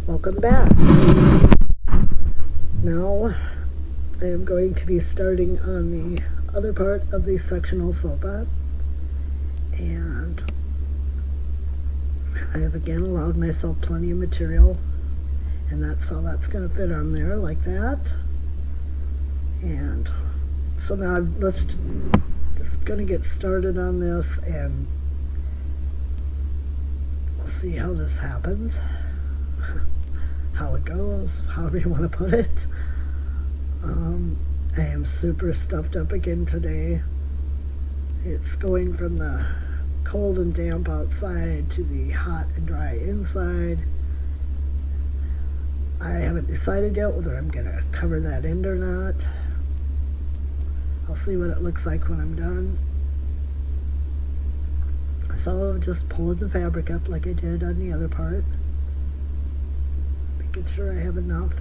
Welcome back. Now I am going to be starting on the other part of the sectional sofa, and I have again allowed myself plenty of material, and that's how that's going to fit on there, like that. And so now let's just going to get started on this, and we'll see how this happens, how it goes, however you want to put it. I am super stuffed up again today. It's going from the cold and damp outside to the hot and dry inside. I haven't decided yet whether I'm going to cover that end or not. I'll see what it looks like when I'm done. So just pulling the fabric up like I did on the other part, making sure I have enough.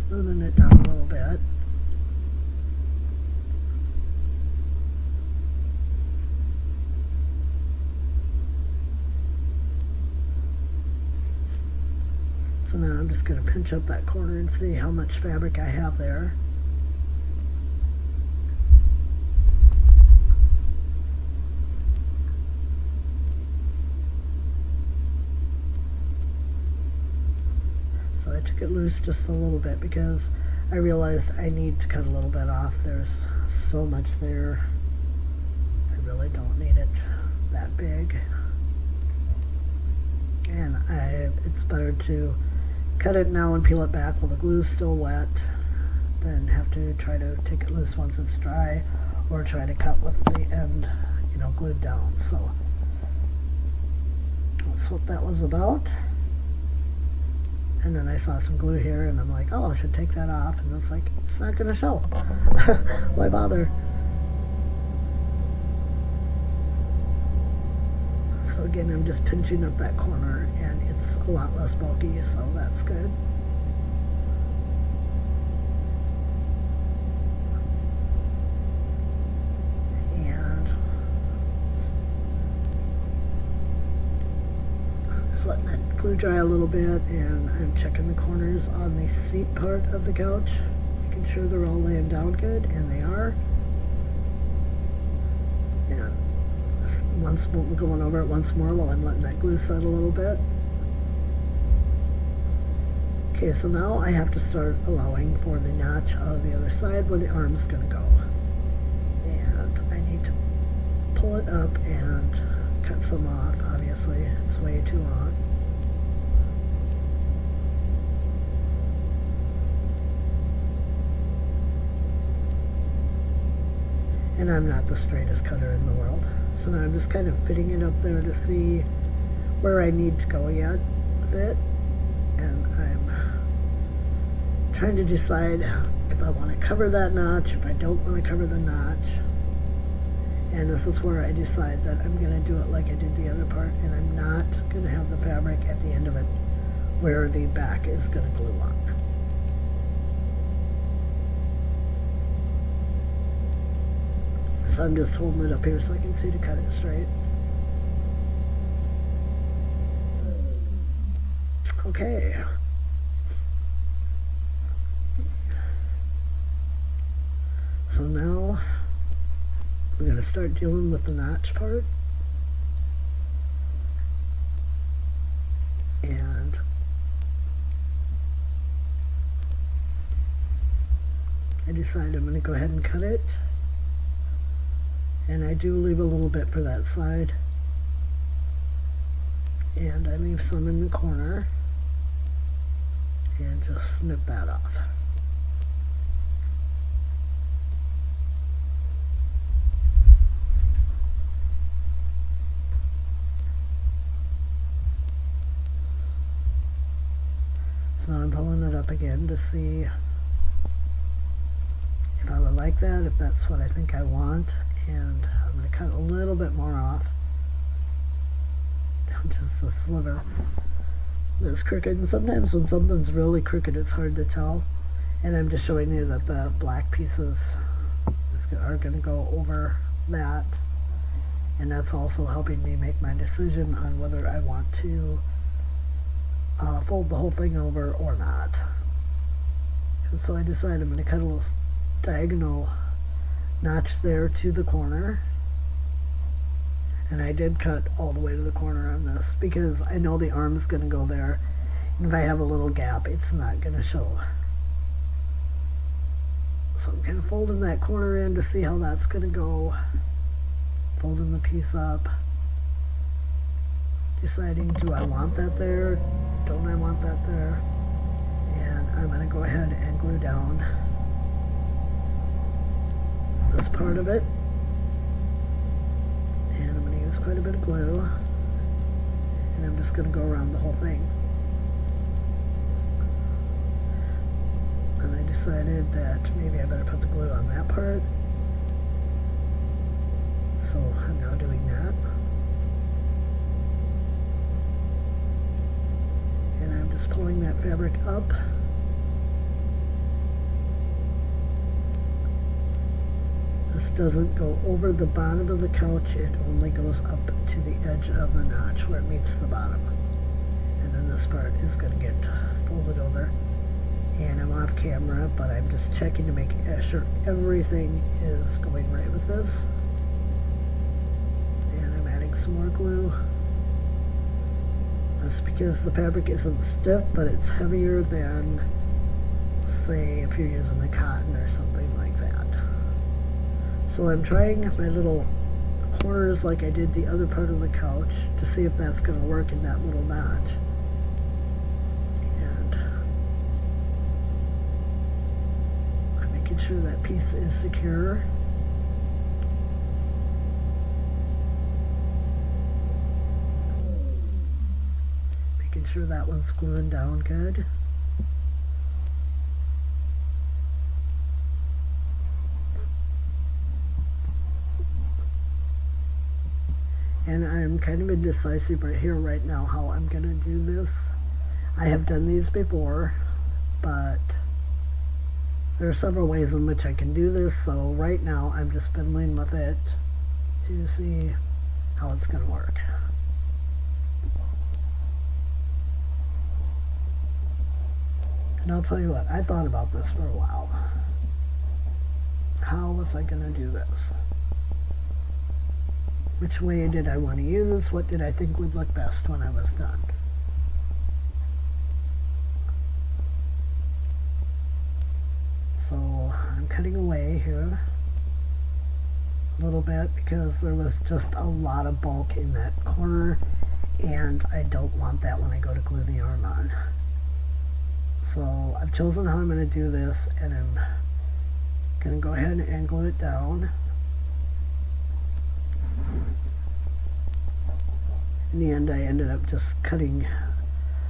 Smoothing it down a little bit. So now I'm just going to pinch up that corner and see how much fabric I have there. So I took it loose just a little bit because I realized I need to cut a little bit off. There's so much there. I really don't need it that big. And it's better to cut it now and peel it back while the glue's still wet than have to try to take it loose once it's dry, or try to cut with the end, glued down. So that's what that was about. And then I saw some glue here, and I'm like, oh, I should take that off. And it's like, it's not going to show. Why bother? So again, I'm just pinching up that corner, and it's a lot less bulky, so that's good. And just letting that glue dry a little bit, and I'm checking the corners on the seat part of the couch, making sure they're all laying down good, and they are. And once more, we're going over it once more while I'm letting that glue set a little bit. Okay, so now I have to start allowing for the notch on the other side where the arm's going to go. And I need to pull it up and cut some off. Obviously, it's way too long. And I'm not the straightest cutter in the world. So now I'm just kind of fitting it up there to see where I need to go yet with it. And I'm trying to decide if I want to cover that notch, if I don't want to cover the notch. And this is where I decide that I'm going to do it like I did the other part, and I'm not going to have the fabric at the end of it where the back is going to glue on. So I'm just holding it up here so I can see to cut it straight. Okay. So now we're going to start dealing with the notch part. And I decided I'm going to go ahead and cut it. And I do leave a little bit for that side. And I leave some in the corner. And just snip that off. So I'm pulling it up again to see if I would like that, if that's what I think I want. And I'm going to cut a little bit more off, down just a sliver. That's crooked, and sometimes when something's really crooked it's hard to tell. And I'm just showing you that the black pieces are going to go over that, and that's also helping me make my decision on whether I want to fold the whole thing over or not. And so I decided I'm going to cut a little diagonal notch there to the corner. And I did cut all the way to the corner on this because I know the arm's going to go there. And if I have a little gap, it's not going to show. So I'm kind of folding that corner in to see how that's going to go. Folding the piece up. Deciding, do I want that there? Don't I want that there? And I'm going to go ahead and glue down this part of it. And I'm going to use quite a bit of glue. And I'm just going to go around the whole thing. And I decided that maybe I better put the glue on that part. So I'm now doing that. And I'm just pulling that fabric up. This doesn't go over the bottom of the couch, it only goes up to the edge of the notch where it meets the bottom. And then this part is going to get folded over. And I'm off camera, but I'm just checking to make sure everything is going right with this. And I'm adding some more glue. That's because the fabric isn't stiff, but it's heavier than, say, if you're using a cotton or something like that. So I'm trying my little corners like I did the other part of the couch to see if that's going to work in that little notch. And I'm making sure that piece is secure. Making sure that one's gluing down good. And I'm kind of indecisive right here, right now, how I'm going to do this. I have done these before, but there are several ways in which I can do this. So right now, I'm just fiddling with it to see how it's going to work. And I'll tell you what, I thought about this for a while. How was I going to do this? Which way did I want to use? What did I think would look best when I was done? So I'm cutting away here a little bit because there was just a lot of bulk in that corner, and I don't want that when I go to glue the yarn on. So I've chosen how I'm going to do this, and I'm going to go ahead and glue it down. In the end, I ended up just cutting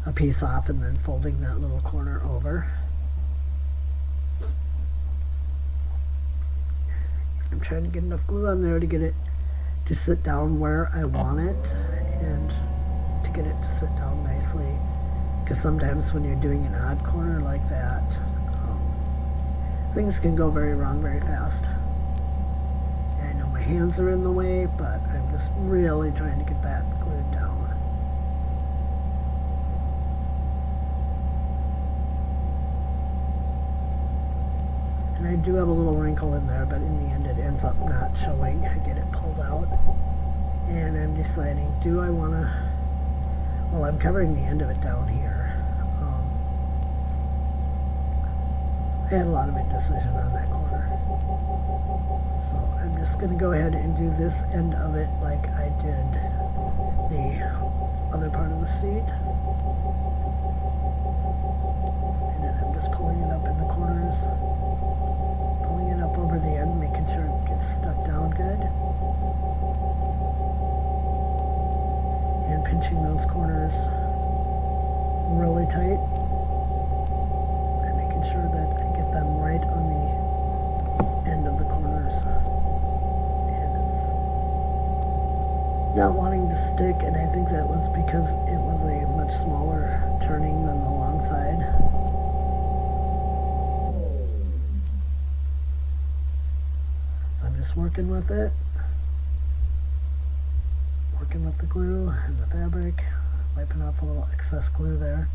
a piece off and then folding that little corner over. I'm trying to get enough glue on there to get it to sit down where I want it and to get it to sit down nicely. Because sometimes when you're doing an odd corner like that, things can go very wrong very fast. And I know my hands are in the way, but I'm just really trying to get that glued down. And I do have a little wrinkle in there, but in the end it ends up not showing. I get it pulled out. And I'm deciding, do I want to... Well, I'm covering the end of it down here. I had a lot of indecision on that corner. So I'm just going to go ahead and do this end of it like I did the other part of the seat. And then I'm just pulling it up in the corners. Pulling it up over the end, making sure it gets stuck down good. And pinching those corners really tight. And making sure that I get them right on the end of the corners. And it's not wanting to stick, and I think that was because it was a much smaller turning than the long side. I'm just working with it. the glue and the fabric, wiping off a little excess glue there.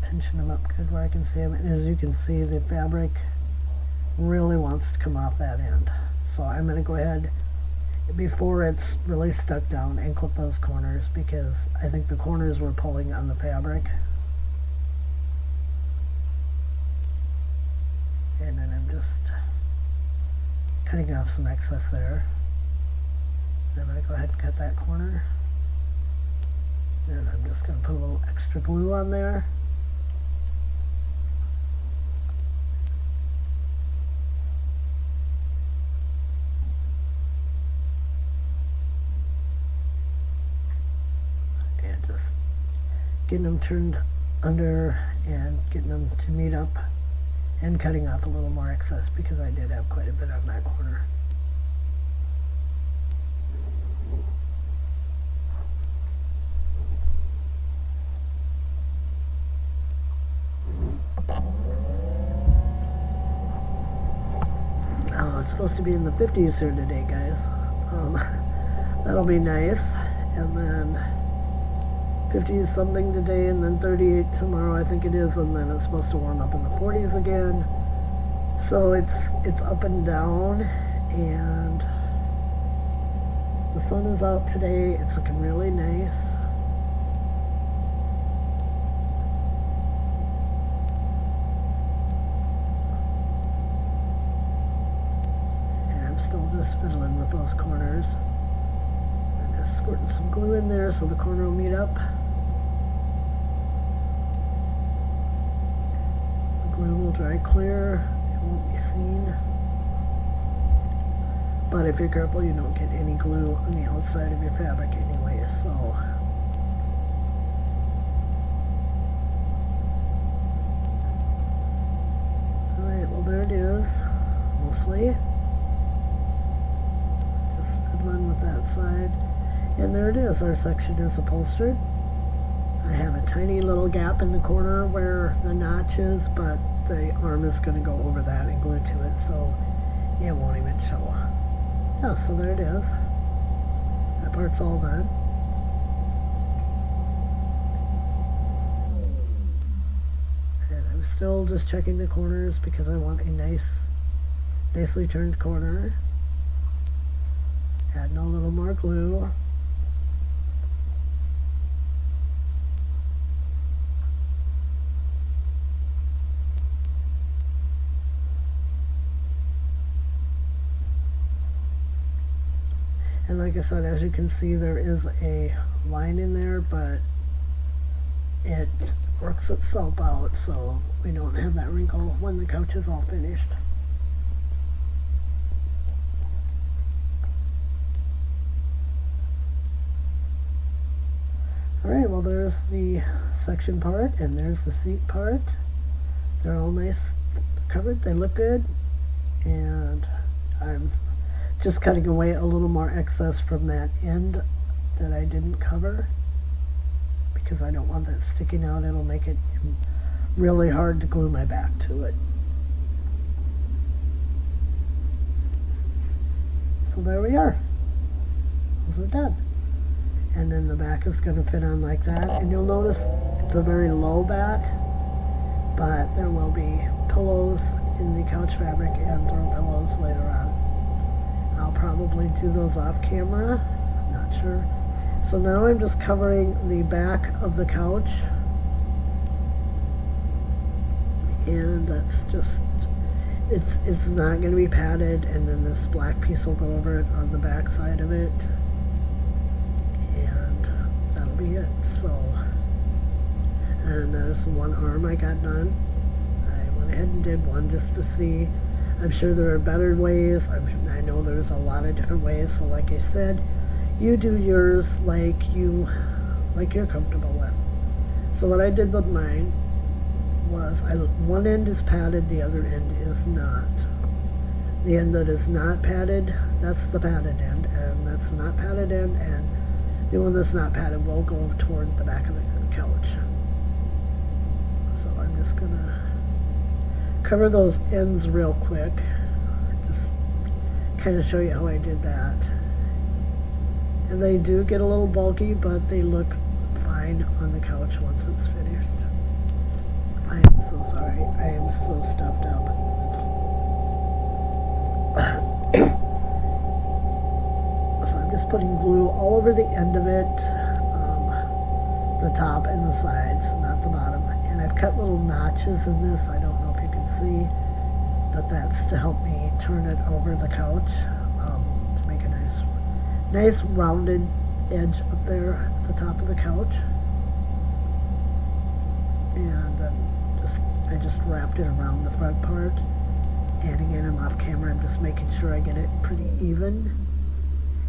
Pinching them up good where I can see them, and as you can see, the fabric really wants to come off that end. So I'm going to go ahead, before it's really stuck down, and clip those corners, because I think the corners were pulling on the fabric. And then I'm just cutting off some excess there. Then I go ahead and cut that corner. And I'm just going to put a little extra glue on there. Getting them turned under and getting them to meet up and cutting off a little more excess because I did have quite a bit on that corner. Oh, it's supposed to be in the 50s here today, guys. That'll be nice. And then 50 something today, and then 38 tomorrow, I think it is, and then it's supposed to warm up in the 40s again. So it's up and down, and the sun is out today. It's looking really nice. And I'm still just fiddling with those corners. I'm just squirting some glue in there so the corner will meet up. Glue will dry clear, it won't be seen. But if you're careful, you don't get any glue on the outside of your fabric anyway, so. Alright, well there it is, mostly. Just fiddling with that side. And there it is, our section is upholstered. I have a tiny little gap in the corner where the notch is, but the arm is going to go over that and glue to it, so it won't even show. Yeah, so there it is. That part's all done. And I'm still just checking the corners because I want a nicely turned corner. Adding a little more glue. And like I said, as you can see, there is a line in there, but it works itself out, so we don't have that wrinkle when the couch is all finished. Alright, well there's the section part, and there's the seat part. They're all nice covered, they look good, and I'm just cutting away a little more excess from that end that I didn't cover because I don't want that sticking out. It'll make it really hard to glue my back to it. So there we are. Those are done. And then the back is going to fit on like that, and you'll notice it's a very low back, but there will be pillows in the couch fabric and throw pillows later on. I'll probably do those off camera, not sure. So now I'm just covering the back of the couch, and that's just, it's not going to be padded, and then this black piece will go over it on the back side of it, and that'll be it. So, and there's one arm I got done. I went ahead and did one just to see. I'm sure there are better ways. I know there's a lot of different ways. So like I said, you do yours like you're comfortable with. So what I did with mine was one end is padded, the other end is not. The end that is not padded, that's the padded end, and that's that's not padded in, and the one that's not padded will go toward the back of the couch. So I'm just gonna cover those ends real quick, just kind of show you how I did that. And they do get a little bulky, but they look fine on the couch once it's finished. I am so sorry. I am so stuffed up. So I'm just putting glue all over the end of it, the top and the sides, not the bottom. And I've cut little notches in this. I don't know if you can see, but that's to help me turn it over the couch, to make a nice rounded edge up there at the top of the couch. And I just wrapped it around the front part. And again, I'm off camera. I'm just making sure I get it pretty even.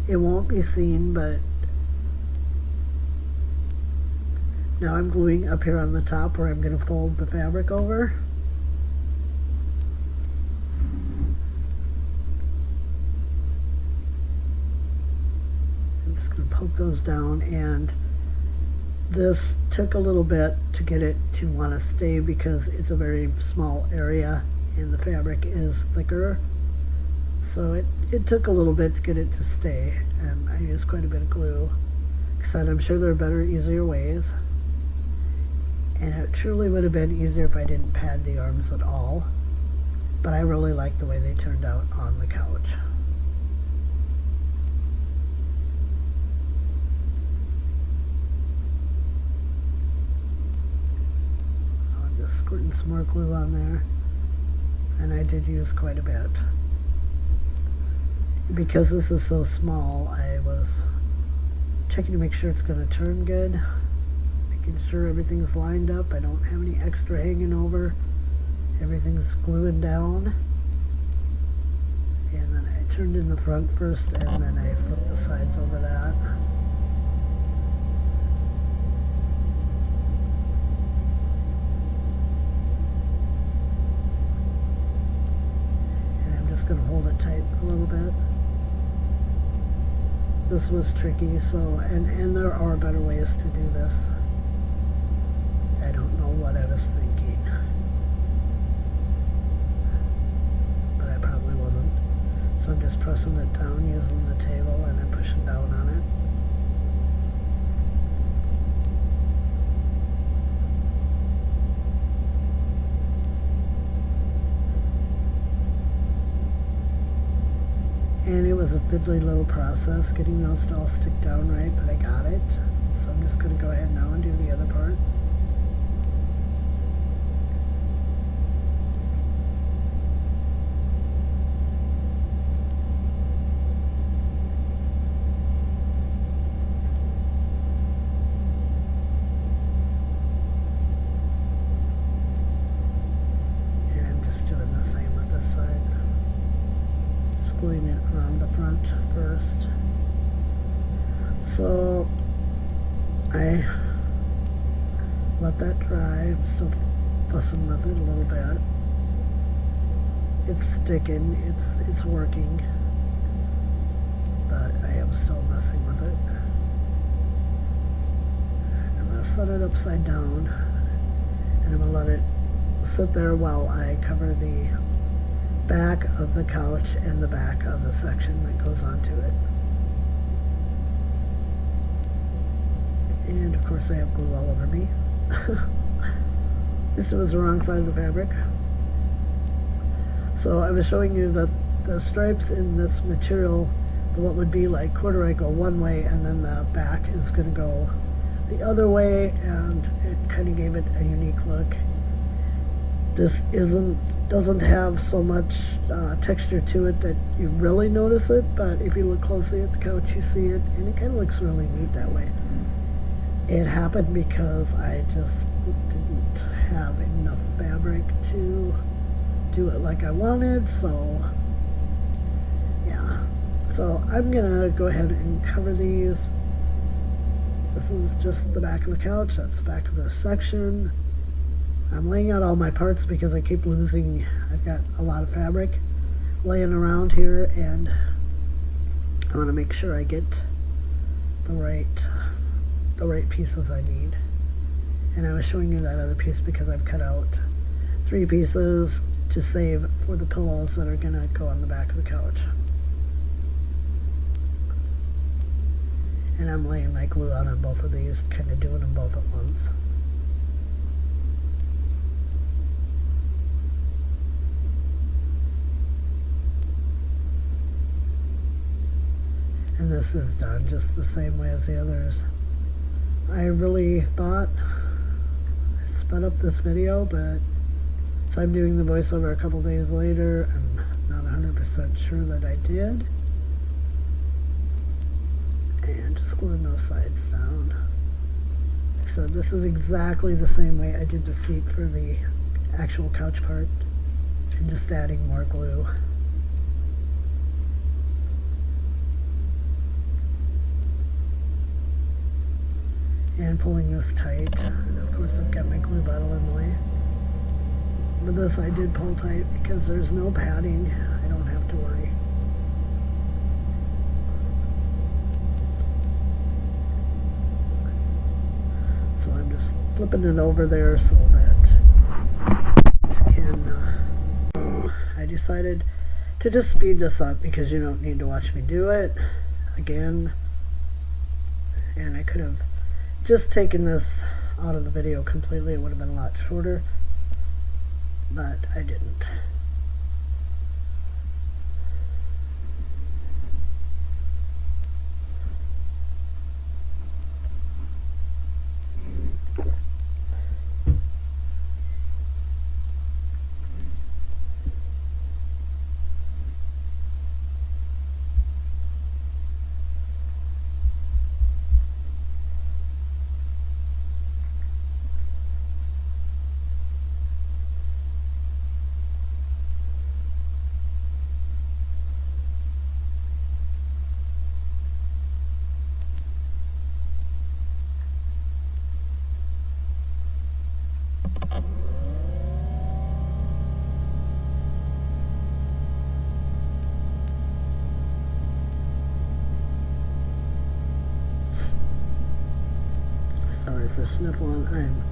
It won't be seen, but now I'm gluing up here on the top where I'm going to fold the fabric over. I'm just going to poke those down, and this took a little bit to get it to want to stay because it's a very small area and the fabric is thicker. So it took a little bit to get it to stay, and I used quite a bit of glue. Like I said, I'm sure there are better, easier ways. And it truly would have been easier if I didn't pad the arms at all. But I really like the way they turned out on the couch. So I'm just squirting some more glue on there. And I did use quite a bit. Because this is so small, I was checking to make sure it's going to turn good, making sure everything's lined up. I don't have any extra hanging over. Everything's gluing down. And then I turned in the front first, and then I flipped the sides over that. And I'm just going to hold it tight a little bit. This was tricky, so, and there are better ways to do this. I don't know what I was thinking, but I probably wasn't. So I'm just pressing it down using the table, and I'm pushing down on it. And it was a fiddly little process getting those to all stick down right, but I got it. So I'm just going to go ahead now and do the other part. And I'm just doing the same with this side. Gluing it around the front first. So I let that dry. I'm still fussing with it a little bit. It's sticking, it's working, but I am still messing with it. I'm going to set it upside down, and I'm going to let it sit there while I cover the back of the couch and the back of the section that goes onto it. And of course I have glue all over me. This was the wrong side of the fabric. So I was showing you that the stripes in this material, what would be like corduroy, go one way, and then the back is going to go the other way, and it kind of gave it a unique look. This doesn't have so much texture to it that you really notice it, but if you look closely at the couch you see it, and it kind of looks really neat that way. It happened because I just didn't have enough fabric to do it like I wanted, so yeah. So I'm gonna go ahead and cover these. This is just the back of the couch, that's the back of the section. I'm laying out all my parts because I keep losing. I've got a lot of fabric laying around here, and I want to make sure I get the right pieces I need. And I was showing you that other piece because I've cut out 3 pieces to save for the pillows that are going to go on the back of the couch. And I'm laying my glue on both of these, kind of doing them both at once. And this is done just the same way as the others. I really thought I sped up this video, but so I'm doing the voiceover a couple days later. I'm not 100% sure that I did. And just gluing those sides down. So this is exactly the same way I did the seat for the actual couch part, and just adding more glue. And pulling this tight. And of course I've got my glue bottle in the way. But this I did pull tight because there's no padding. I don't have to worry. So I'm just flipping it over there so that I decided to just speed this up because you don't need to watch me do it again. And I could have just taken this out of the video completely. It would have been a lot shorter, but I didn't. Sorry for sniffling. I'm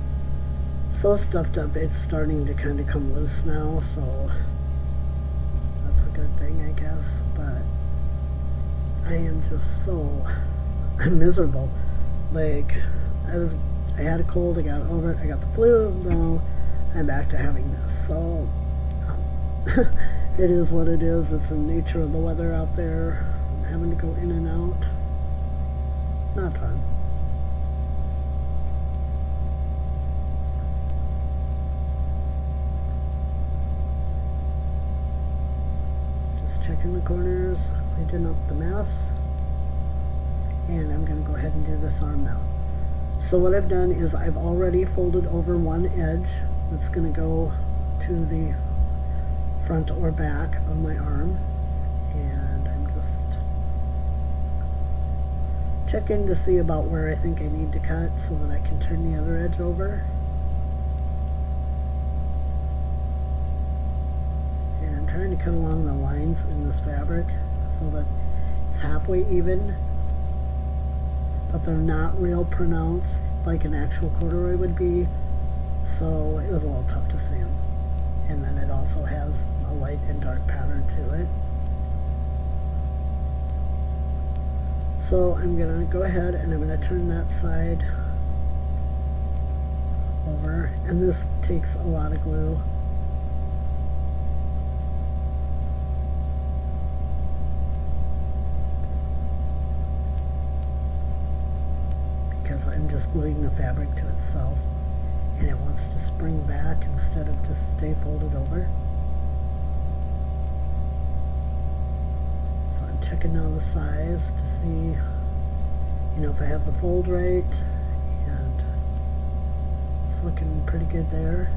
so stuffed up, it's starting to kind of come loose now, so that's a good thing, I guess. But I am just I'm miserable. Like, I had a cold, I got over it, I got the flu, now I'm back to having this. So it is what it is. It's the nature of the weather out there. I'm having to go in and out. Not fun. Checking the corners, cleaning up the mess, and I'm going to go ahead and do this arm now. So what I've done is I've already folded over one edge that's going to go to the front or back of my arm, and I'm just checking to see about where I think I need to cut so that I can turn the other edge over. Trying to cut along the lines in this fabric so that it's halfway even, but they're not real pronounced like an actual corduroy would be, so it was a little tough to see them. And then it also has a light and dark pattern to it. So I'm going to go ahead and I'm going to turn that side over, and this takes a lot of glue. I'm just gluing the fabric to itself, and it wants to spring back instead of just stay folded over. So I'm checking now the size to see, if I have the fold right, and it's looking pretty good there.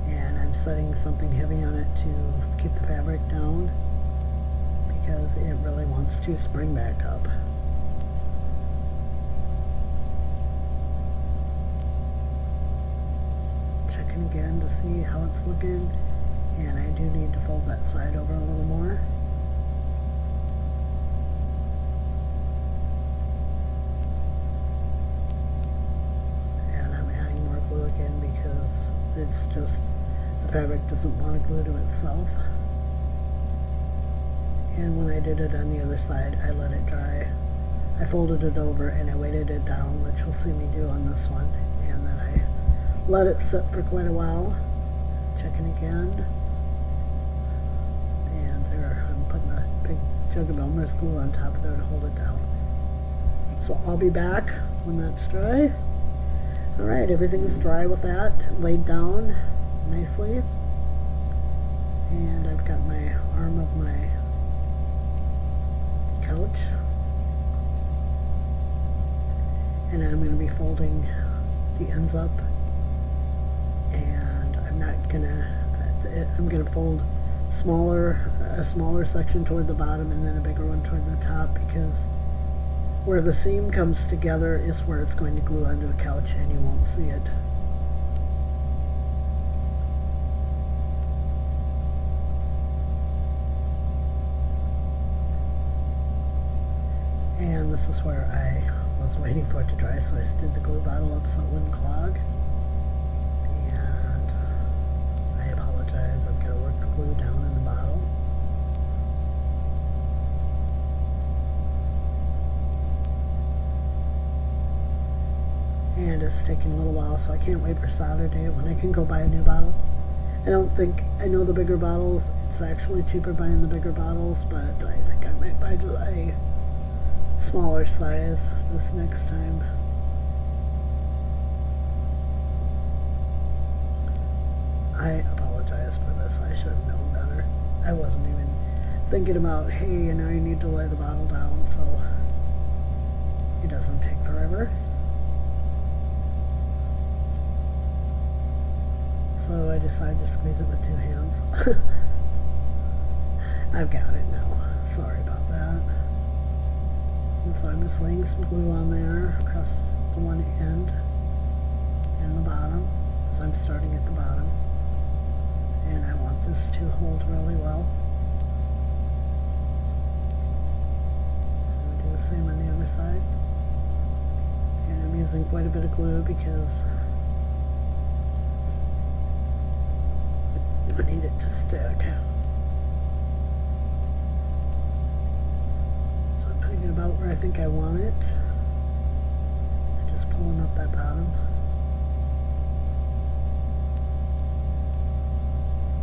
And I'm setting something heavy on it to keep the fabric down because it really wants to spring back up. Again to see how it's looking, and I do need to fold that side over a little more. just the fabric doesn't want to glue to itself. And when I did it on the other side, I let it dry. I folded it over and I weighted it down, which you'll see me do on this one, and then I let it sit for quite a while. Checking again, and there I'm putting a big jug of Elmer's glue on top of there to hold it down. So I'll be back when that's dry. Alright, everything's dry with that, laid down nicely, and I've got my arm of my couch, and I'm going to be folding the ends up, and I'm gonna fold a smaller section toward the bottom and then a bigger one toward the top, because where the seam comes together is where it's going to glue onto the couch and you won't see it. And this is where I was waiting for it to dry, so I stood the glue bottle up so it wouldn't clog. And I apologize, I've got to work the glue down in the bottle. And it's taking a little while, so I can't wait for Saturday when I can go buy a new bottle. I know the bigger bottles, it's actually cheaper buying the bigger bottles, but I think I might buy a smaller size this next time. I apologize for this. I should have known better. I wasn't even thinking about, hey, you need to lay the bottle down so it doesn't take forever. So I decided to squeeze it with 2 hands. I've got it now. Sorry about that. And so I'm just laying some glue on there across the one end and the bottom, because I'm starting at the bottom. And I want this to hold really well. I'm going to do the same on the other side. And I'm using quite a bit of glue because I need it to stick. So I'm putting it about where I think I want it. Just pulling up that bottom.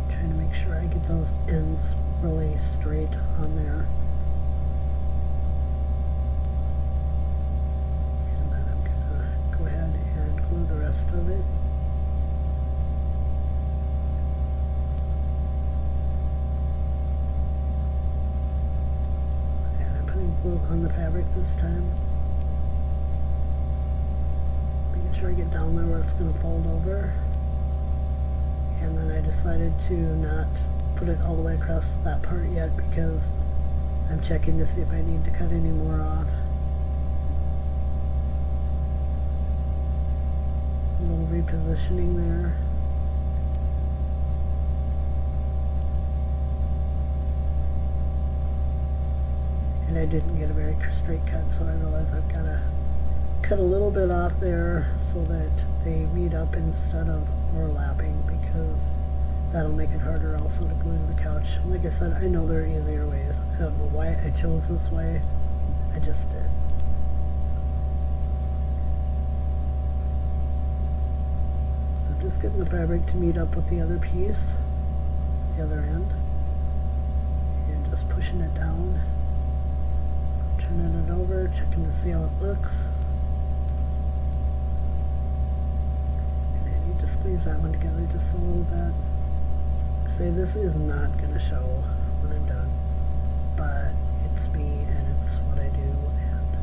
Trying to make sure I get those ends really straight on there. And then I'm going to go ahead and glue the rest of it. Glue on the fabric this time. Making sure I get down there where it's going to fold over. And then I decided to not put it all the way across that part yet because I'm checking to see if I need to cut any more off. A little repositioning there. And I didn't get a very straight cut, so I realized I've got to cut a little bit off there so that they meet up instead of overlapping, because that'll make it harder also to glue to the couch. Like I said, I know there are easier ways. I don't know why I chose this way. I just did. So just getting the fabric to meet up with the other piece, the other end, and just pushing it down. Turning it over, checking to see how it looks. And I need to squeeze that one together just a little bit. Say this is not going to show when I'm done, but it's me and it's what I do. And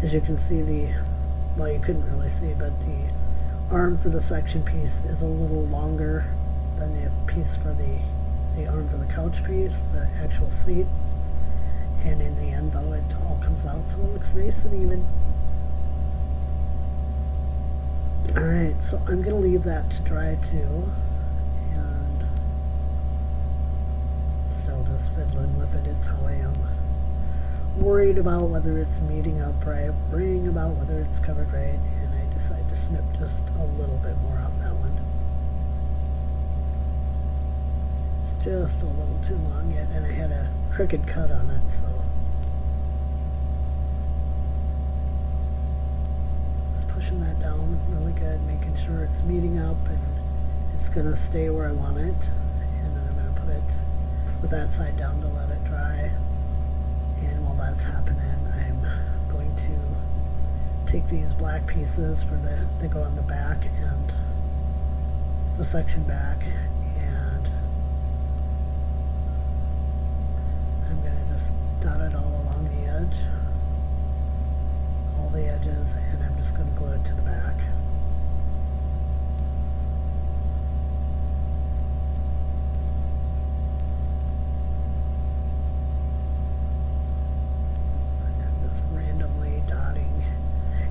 as you can see, well, you couldn't really see, but the arm for the section piece is a little longer than the piece for the arm for the couch piece, the actual seat. And in the end, though, it all comes out so it looks nice and even. Alright, so I'm going to leave that to dry too. And still just fiddling with it. It's how I am. Worried about whether it's meeting up right, worrying about whether it's covered right, and I decide to snip just a little bit more off that one. just a little too long yet, and I had a crooked cut on it, so just pushing that down really good, making sure it's meeting up and it's going to stay where I want it. And then I'm going to put it with that side down to let it dry. And while that's happening, I'm going to take these black pieces for they go on the back and the section back, and I'm going to just dot it all along the edge, all the edges, and I'm just going to glue it to the back.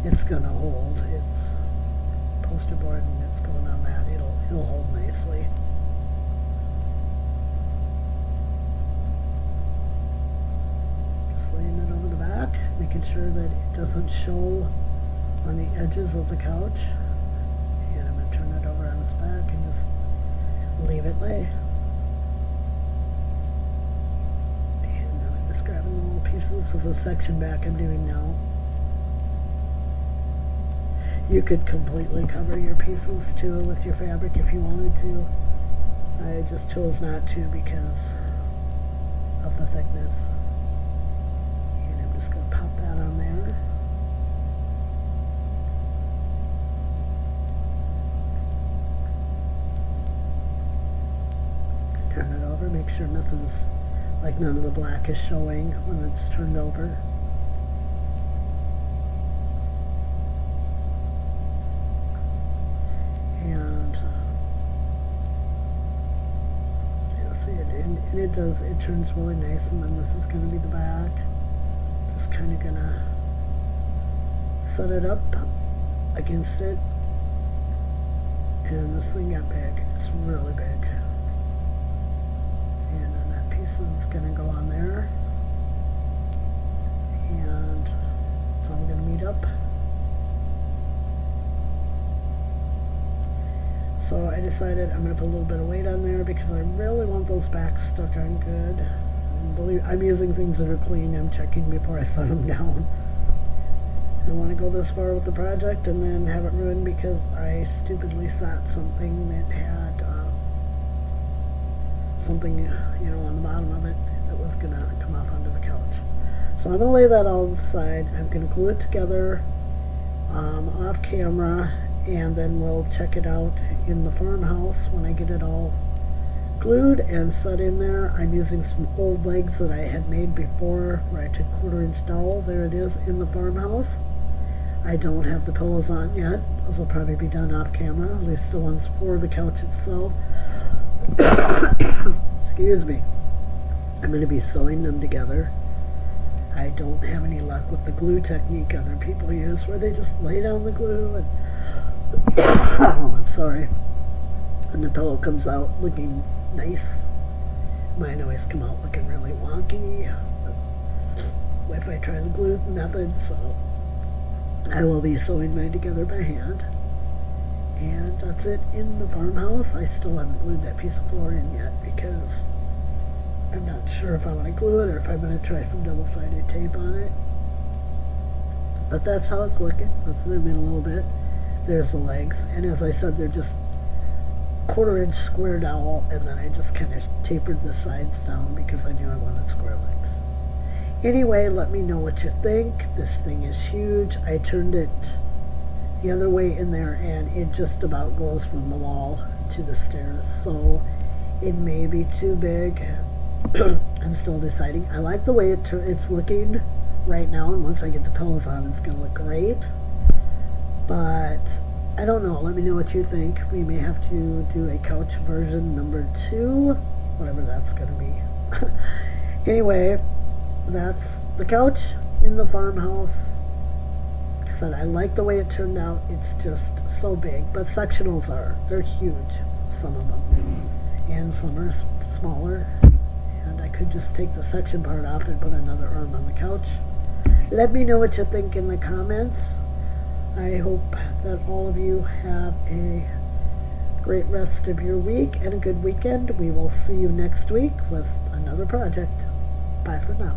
It's gonna hold. It's poster board and it's going on that. It'll hold nicely. Just laying it over the back, making sure that it doesn't show on the edges of the couch. And I'm gonna turn it over on its back and just leave it lay. And I'm just grabbing the little pieces. This is a section back I'm doing now. You could completely cover your pieces too with your fabric if you wanted to. I just chose not to because of the thickness. And I'm just going to pop that on there. Turn it over, make sure nothing's, like none of the black is showing when it's turned over. And it turns really nice, and then this is going to be the back. Just kind of going to set it up against it, and this thing got big. It's really big. And then that piece is going to go on there, and it's all going to meet up. So I decided I'm going to put a little bit of weight on there because I really want those backs stuck on good. And believe I'm using things that are clean. I'm checking before I set them down. I don't want to go this far with the project and then have it ruined because I stupidly sat something that had something, on the bottom of it that was going to come off onto the couch. So I'm going to lay that all on the side. I'm going to glue it together off camera, and then we'll check it out in the farmhouse when I get it all glued and set in there. I'm using some old legs that I had made before where I took 1/4-inch dowel. There it is in the farmhouse. I don't have the pillows on yet. Those will probably be done off camera, at least the ones for the couch itself. Excuse me. I'm going to be sewing them together. I don't have any luck with the glue technique other people use where they just lay down the glue and oh, I'm sorry. And the pillow comes out looking nice. Mine always come out looking really wonky if I try the glue method, so I will be sewing mine together by hand. And that's it in the farmhouse. I still haven't glued that piece of flooring yet because I'm not sure if I want to glue it or if I'm going to try some double-sided tape on it. But that's how it's looking. Let's zoom in a little bit. There's the legs, and as I said, they're just 1/4-inch square dowel, and then I just kind of tapered the sides down because I knew I wanted square legs. Anyway, let me know what you think. This thing is huge. I turned it the other way in there, and it just about goes from the wall to the stairs, so it may be too big. I'm still deciding. I like the way it's looking right now, and once I get the pillows on, it's going to look great. But I don't know. Let me know what you think. We may have to do a couch version number 2, whatever that's going to be. Anyway, that's the couch in the farmhouse. Like I said, I like the way it turned out. It's just so big, but sectionals they're huge, some of them, and some are smaller. And I could just take the section part off and put another arm on the couch. Let me know what you think in the comments. I hope that all of you have a great rest of your week and a good weekend. We will see you next week with another project. Bye for now.